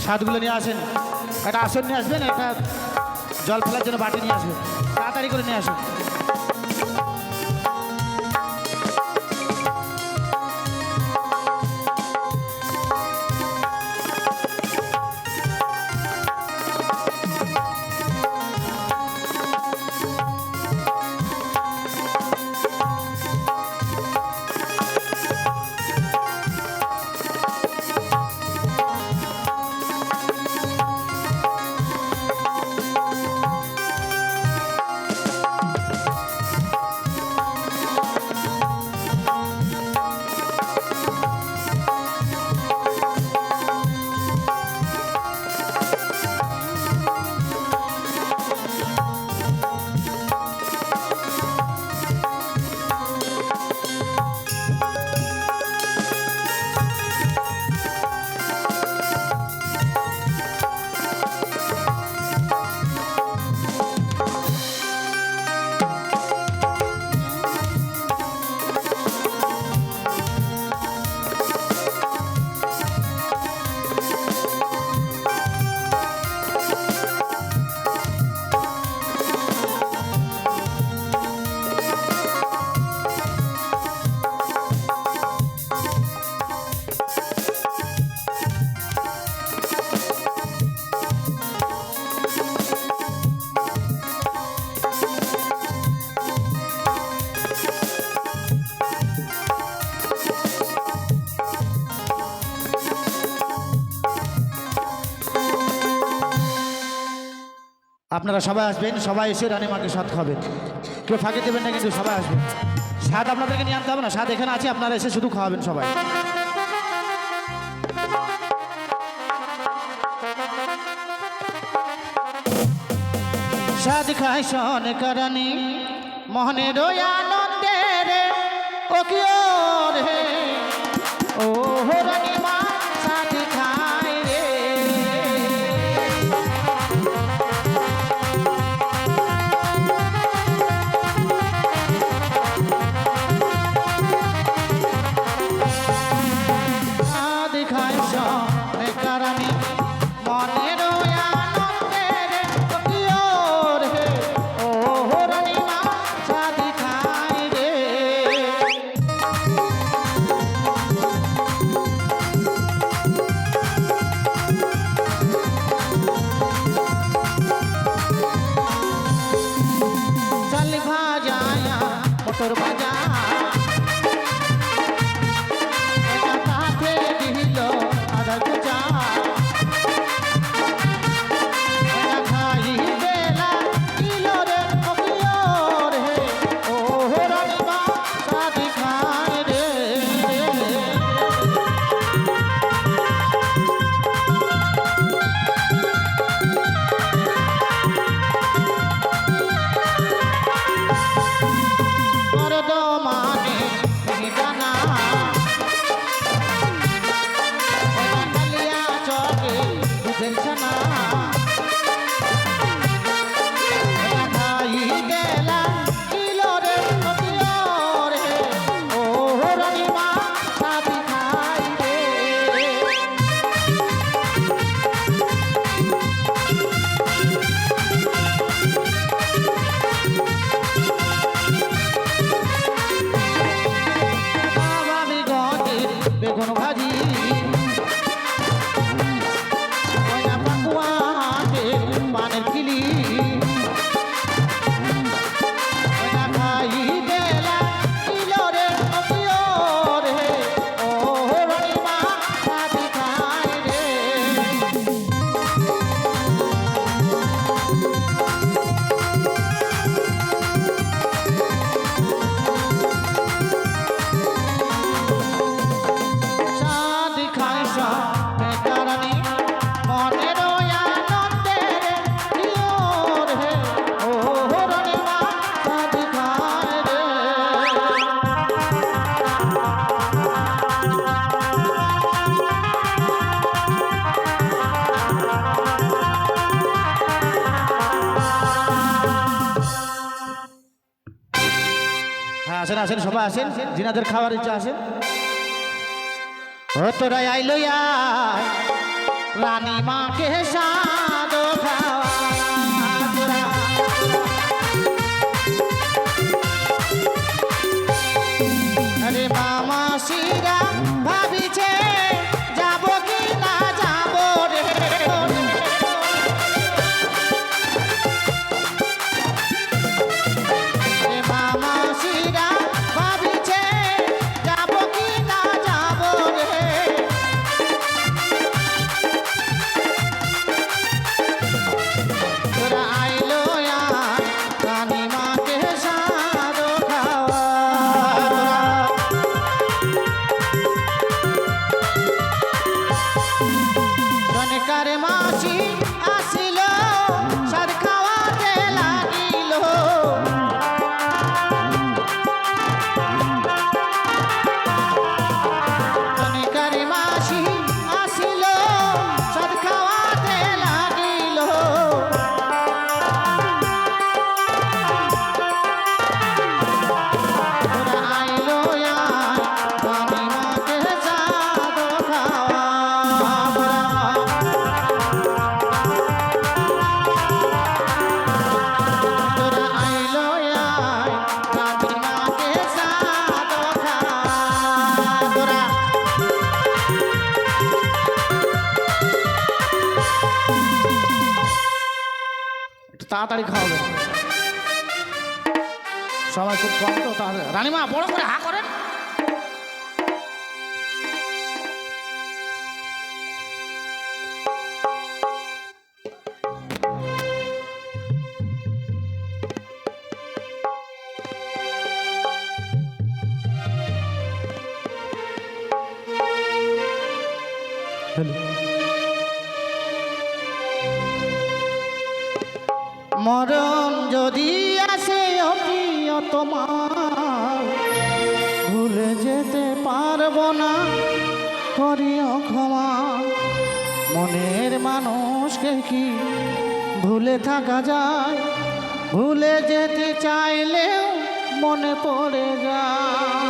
স্বাদগুলো নিয়ে আসেন। একটা আসন নিয়ে আসবেন, একটা জল ফেলার জন্য বাটি নিয়ে আসবেন, তাড়াতাড়ি করে নিয়ে আসুন। আপনারা সবাই আসবেন, সবাই এসে রানীমাকে স্বাদ খাবেন, কেউ ফাঁকে দেবেন না, কিন্তু সবাই আসবেন। স্বাদ আপনাদেরকে নিয়ে আনতে হবে না, স্বাদ এখানে আছে, আপনারা এসে শুধু খাওয়াবেন সবাই। স্বাদ খাই শোনে কারণী মোহনের আনন্দের ও কি রে ও রানীমা স্বাদ খাই রে। মোটর বাজা দিল আধা গুজা খাই বেলা দিল রে রে ও রানীমা স্বাদ খায় রে। বেগুন ভাজি পানের কিলি খাই বেলা দিল রে রে ও রানীমা স্বাদ খায় রে। আসেন আসেন সবাই আসেন, যিনাদের খাওয়ার ইচ্ছা আসেন। ও তোরা আইলো রানী মাকে সাদ খাওয়া আরে মামা শিরা ভাবিছে যাব কি না যাব রে রে মামা শিরা ভাবিছে যাব কি না যাব রে তোরা আইলো আর রানী মাকে সাদ খাওয়া ধনকার মাসি আসিল সাদ খাওয়াতে লাগিল ধনকার মাসি আসিল সাদ খাওয়াতে লাগিল তোরা আইলো আর রানী মাকে সাদ খাওয়া তোরা আইলো আয় রানী মাকে সাদ খাওয়া তোরা একটু তাড়াতাড়ি খাওয়াবে সবাই খুব কম তো তাহলে রানীমা বড় করে হা করেন মরণ যদি আসে প্রিয় তোমার ভুলে যেতে পারবো না করিও ক্ষমা মনের মানুষকে কি ভুলে থাকা যায় ভুলে যেতে চাইলেও মনে পড়ে যায়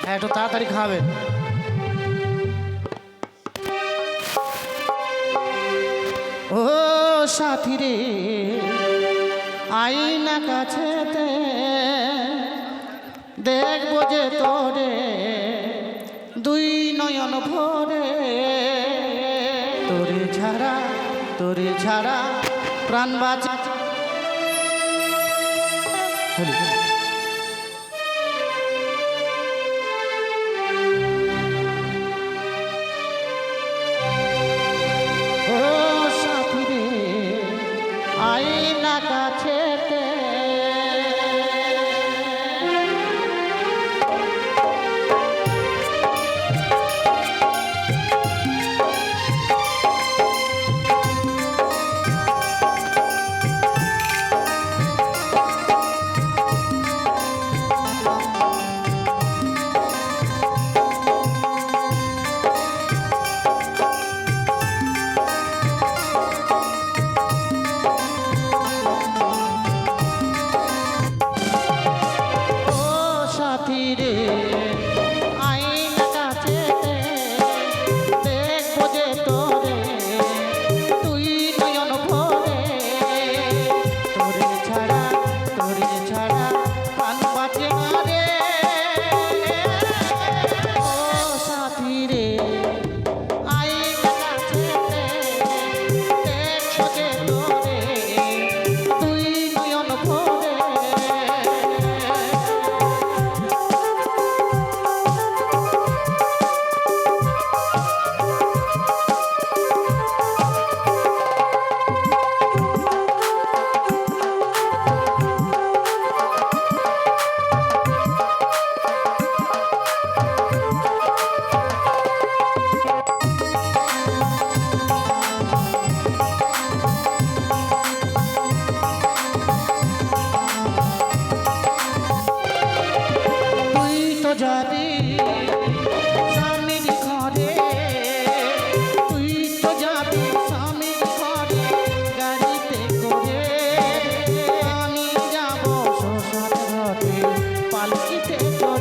হ্যাঁ একটু তাড়াতাড়ি খাবেন। ও সাথী রে আইনা কাছেতে দেখবো যে তোরে দুই নয়ন ভরে, তোরে ছাড়া প্রাণ বাঁচা। ও সাথী রে আইনা কাছেতে যাবি স্বামীর ঘরে, তুই তো যাবি স্বামীর ঘরে গাড়িতে করে, আমি যাব শ্বশুর ঘরে পালকিতে করে।